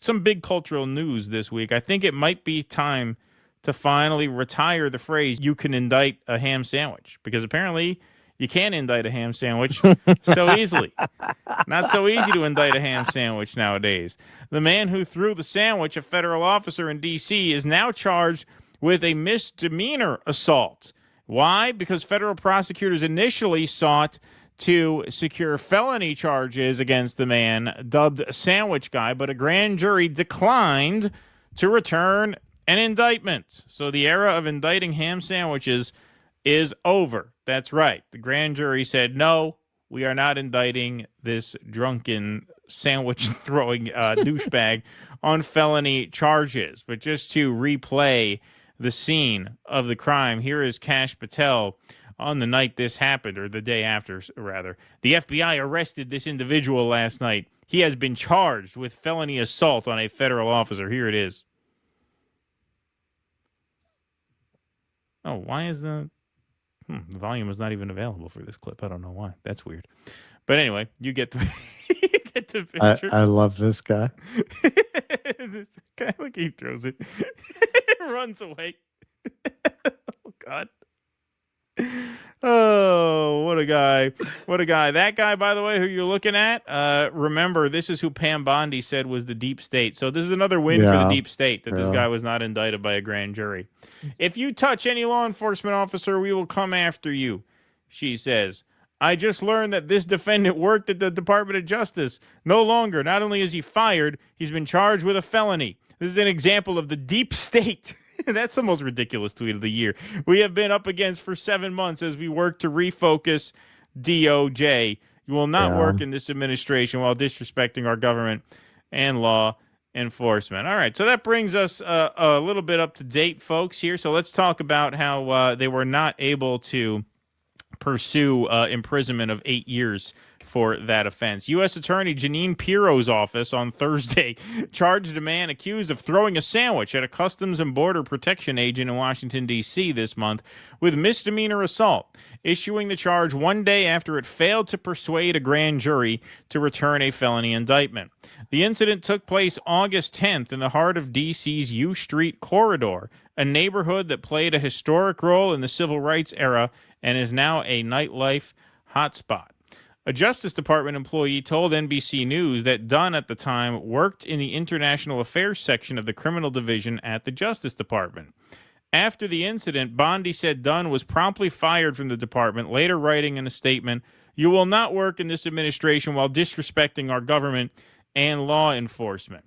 some big cultural news this week. I think it might be time to finally retire the phrase "you can indict a ham sandwich" because apparently you can't indict a ham sandwich so easily. Not so easy to indict a ham sandwich nowadays. The man who threw the sandwich, a federal officer in D.C., is now charged with a misdemeanor assault. Why? Because federal prosecutors initially sought to secure felony charges against the man dubbed Sandwich Guy, but a grand jury declined to return an indictment. So the era of indicting ham sandwiches is over. That's right. The grand jury said, no, we are not indicting this drunken sandwich throwing douchebag on felony charges. But just to replay the scene of the crime, here is Kash Patel on the night this happened, or the day after, rather. The FBI arrested this individual last night. He has been charged with felony assault on a federal officer. Here it is. Oh, why is the volume is not even available for this clip? I don't know why. That's weird. But anyway, you get the, you get the picture. I love this guy. This guy, look, he throws it. Runs away. Oh, God. Oh, what a guy. What a guy. That guy, by the way, who you're looking at, remember, this is who Pam Bondi said was the deep state. So this is another win for the deep state that this guy was not indicted by a grand jury. If you touch any law enforcement officer, we will come after you, she says. I just learned that this defendant worked at the Department of Justice. No longer. Not only is he fired, he's been charged with a felony. This is an example of the deep state. That's the most ridiculous tweet of the year. We have been up against for 7 months as we work to refocus DOJ. You will not work in this administration while disrespecting our government and law enforcement. All right, so that brings us a little bit up to date, folks, here. So let's talk about how they were not able to pursue imprisonment of 8 years for that offense. U.S. Attorney Janine Pirro's office on Thursday charged a man accused of throwing a sandwich at a Customs and Border Protection agent in Washington, D.C. this month with misdemeanor assault, issuing the charge 1 day after it failed to persuade a grand jury to return a felony indictment. The incident took place August 10th in the heart of D.C.'s U Street corridor, a neighborhood that played a historic role in the civil rights era and is now a nightlife hotspot. A Justice Department employee told NBC News that Dunn at the time worked in the International Affairs section of the Criminal Division at the Justice Department. After the incident, Bondi said Dunn was promptly fired from the department, later writing in a statement, "You will not work in this administration while disrespecting our government and law enforcement."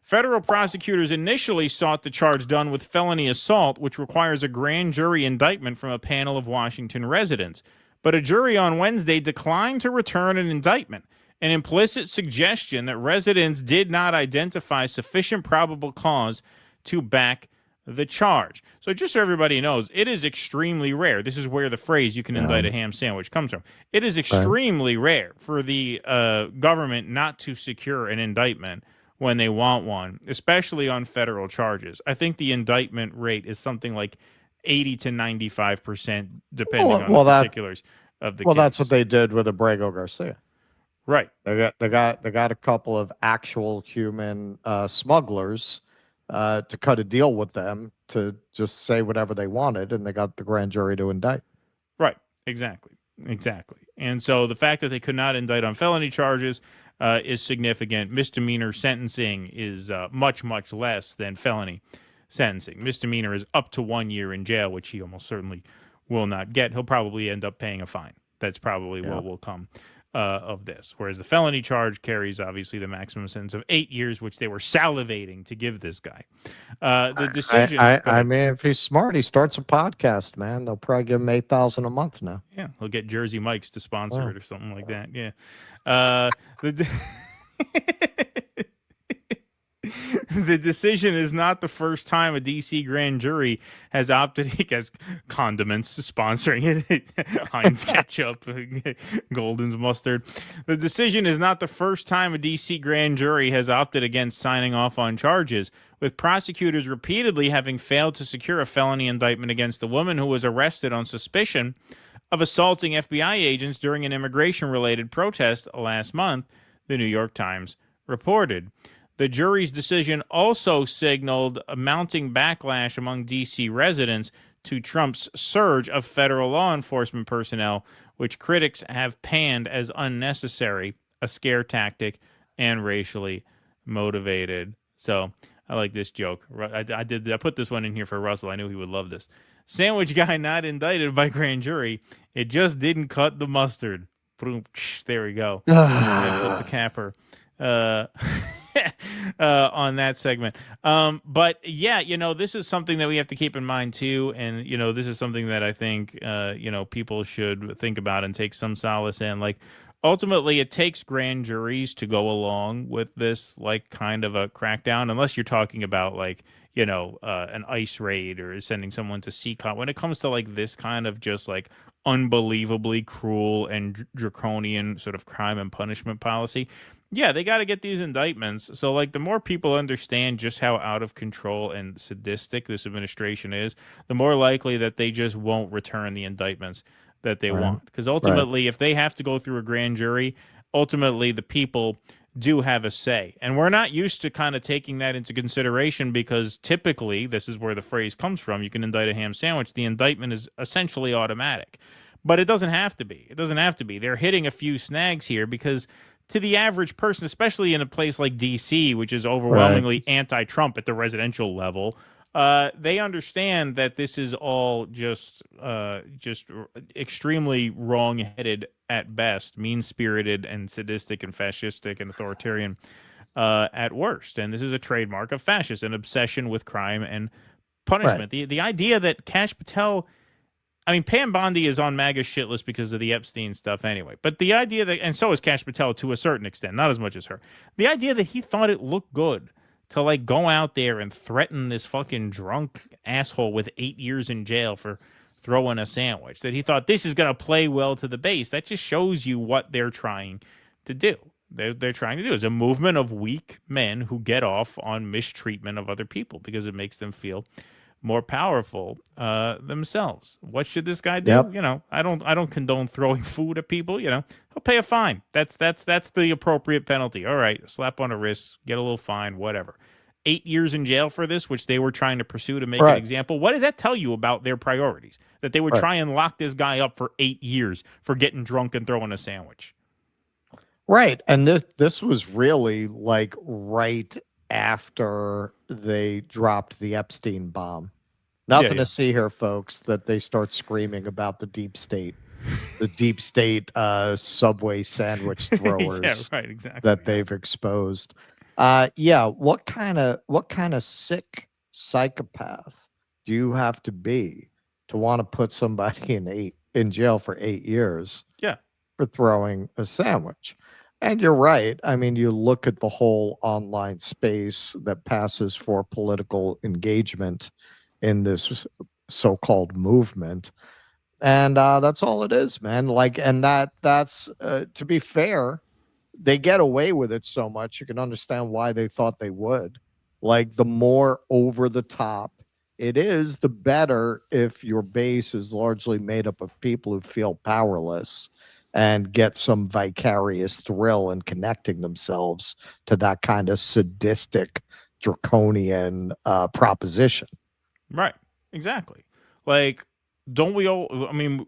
Federal prosecutors initially sought to charge Dunn with felony assault, which requires a grand jury indictment from a panel of Washington residents. But a jury on Wednesday declined to return an indictment, an implicit suggestion that residents did not identify sufficient probable cause to back the charge. So just so everybody knows, it is extremely rare. This is where the phrase "you can indict a ham sandwich" comes from. It is extremely rare for the government not to secure an indictment when they want one, especially on federal charges. I think the indictment rate is something like 80 to 95%, depending on the particulars of the case. Well, that's what they did with Abrego Garcia. Right. They got a couple of actual human smugglers to cut a deal with them to just say whatever they wanted, and they got the grand jury to indict. Right. Exactly. And so the fact that they could not indict on felony charges is significant. Misdemeanor sentencing is much, much less than felony sentencing. Misdemeanor is up to 1 year in jail, which he almost certainly will not get. He'll probably end up paying a fine. That's probably what will come of this. Whereas the felony charge carries, obviously, the maximum sentence of 8 years, which they were salivating to give this guy. The decision... I mean, if he's smart, he starts a podcast, man. They'll probably give him $8,000 a month now. Yeah, he'll get Jersey Mike's to sponsor it or something like that. Yeah. The decision is not the first time a D.C. grand jury has opted as condiments to sponsoring it. Heinz ketchup, Golden's mustard. The decision is not the first time a D.C. grand jury has opted against signing off on charges, with prosecutors repeatedly having failed to secure a felony indictment against the woman who was arrested on suspicion of assaulting FBI agents during an immigration-related protest last month, the New York Times reported. The jury's decision also signaled a mounting backlash among D.C. residents to Trump's surge of federal law enforcement personnel, which critics have panned as unnecessary, a scare tactic, and racially motivated. So I like this joke. I put this one in here for Russell. I knew he would love this. Sandwich guy not indicted by grand jury. It just didn't cut the mustard. Boom. There we go. That puts a capper uh, on that segment. But yeah, this is something that we have to keep in mind too. And, this is something that I think, people should think about and take some solace in. Like, ultimately, it takes grand juries to go along with this, like, kind of a crackdown, unless you're talking about, like, an ICE raid or sending someone to CCOT. When it comes to, like, this kind of just, like, unbelievably cruel and draconian sort of crime and punishment policy, yeah, they got to get these indictments. So, like, the more people understand just how out of control and sadistic this administration is, the more likely that they just won't return the indictments that they want. Because ultimately, if they have to go through a grand jury, ultimately the people do have a say. And we're not used to kind of taking that into consideration, because typically, this is where the phrase comes from, you can indict a ham sandwich. The indictment is essentially automatic. But it doesn't have to be. It doesn't have to be. They're hitting a few snags here because to the average person, especially in a place like D.C., which is overwhelmingly anti-Trump at the residential level, they understand that this is all just extremely wrong-headed at best, mean-spirited and sadistic and fascistic and authoritarian at worst. And this is a trademark of fascists, an obsession with crime and punishment. The idea that Kash Patel, I mean, Pam Bondi is on MAGA's shit list because of the Epstein stuff anyway. But the idea that, and so is Kash Patel to a certain extent, not as much as her. The idea that he thought it looked good to, like, go out there and threaten this fucking drunk asshole with 8 years in jail for throwing a sandwich, that he thought this is going to play well to the base, that just shows you what they're trying to do. They're trying to do is a movement of weak men who get off on mistreatment of other people because it makes them feel more powerful themselves. What should this guy do? Yep. I don't condone throwing food at people. He'll pay a fine. That's the appropriate penalty. All right, slap on the wrist, get a little fine, whatever. 8 years in jail for this, which they were trying to pursue to make an example. What does that tell you about their priorities? That they would try and lock this guy up for 8 years for getting drunk and throwing a sandwich. Right, and this was really like right after they dropped the Epstein bomb. Nothing to see here, folks, that they start screaming about the deep state Subway sandwich throwers that they've exposed. What kind of sick psychopath do you have to be to want to put somebody in jail for 8 years for throwing a sandwich? And you're right. I mean, you look at the whole online space that passes for political engagement in this so-called movement, and that's all it is, man. Like, and that's to be fair, they get away with it so much. You can understand why they thought they would. Like, the more over the top it is, the better if your base is largely made up of people who feel powerless and get some vicarious thrill in connecting themselves to that kind of sadistic, draconian proposition. Right. Exactly. Like, don't we all? I mean,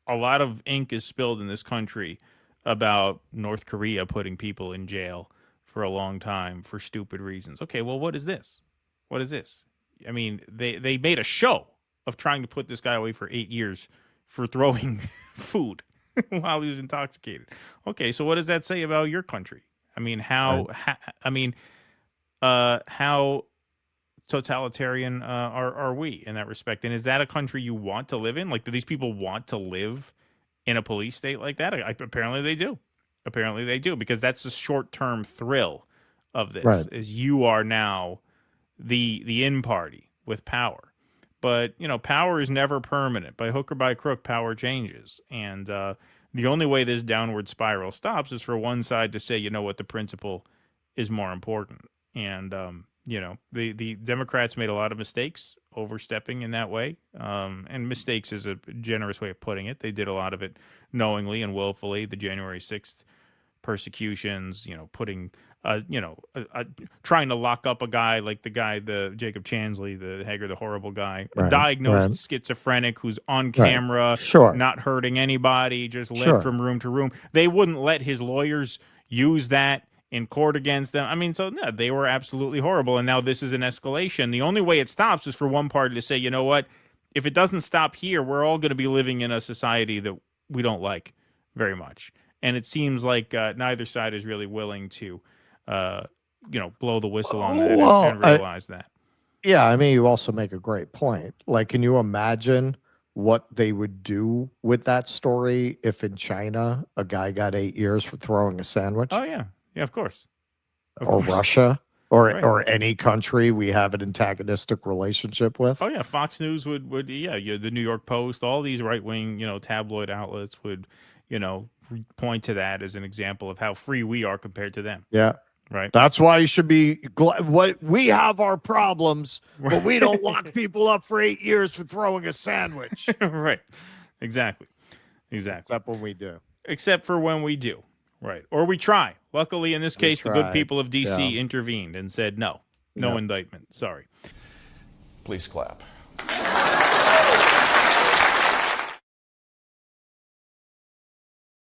a lot of ink is spilled in this country about North Korea putting people in jail for a long time for stupid reasons. Okay, well, what is this? What is this? I mean, they made a show of trying to put this guy away for 8 years for throwing food while he was intoxicated. Okay, so what does that say about your country? I mean, how totalitarian are we in that respect? And is that a country you want to live in? Like, do these people want to live in a police state like that? Apparently they do. Apparently they do, because that's the short-term thrill of this, is you are now the in party with power. But, power is never permanent. By hook or by crook, power changes. And the only way this downward spiral stops is for one side to say, you know what, the principle is more important. And, the Democrats made a lot of mistakes overstepping in that way. And mistakes is a generous way of putting it. They did a lot of it knowingly and willfully. The January 6th persecutions, putting trying to lock up a guy like the Jacob Chansley, the Hager, the horrible guy, a Right, diagnosed schizophrenic who's on right. camera, Sure, not hurting anybody, just led sure. from room to room. They wouldn't let his lawyers use that in court against them. I mean, so no, they were absolutely horrible. And now this is an escalation. The only way it stops is for one party to say, you know what? If it doesn't stop here, we're all going to be living in a society that we don't like very much. And it seems like neither side is really willing to, blow the whistle on that and realize that. Yeah, I mean, you also make a great point. Like, can you imagine what they would do with that story if in China a guy got 8 years for throwing a sandwich? Oh yeah, of course. Or Russia, or any country we have an antagonistic relationship with. Oh yeah, Fox News would the New York Post, all these right wing tabloid outlets would point to that as an example of how free we are compared to them. Yeah. Right. That's why you should be glad. What we have our problems, but we don't lock people up for 8 years for throwing a sandwich. Right. Exactly. Except when we do. Except for when we do. Right. Or we try. Luckily, in this case, the good people of D.C. intervened and said no indictment. Sorry. Please clap.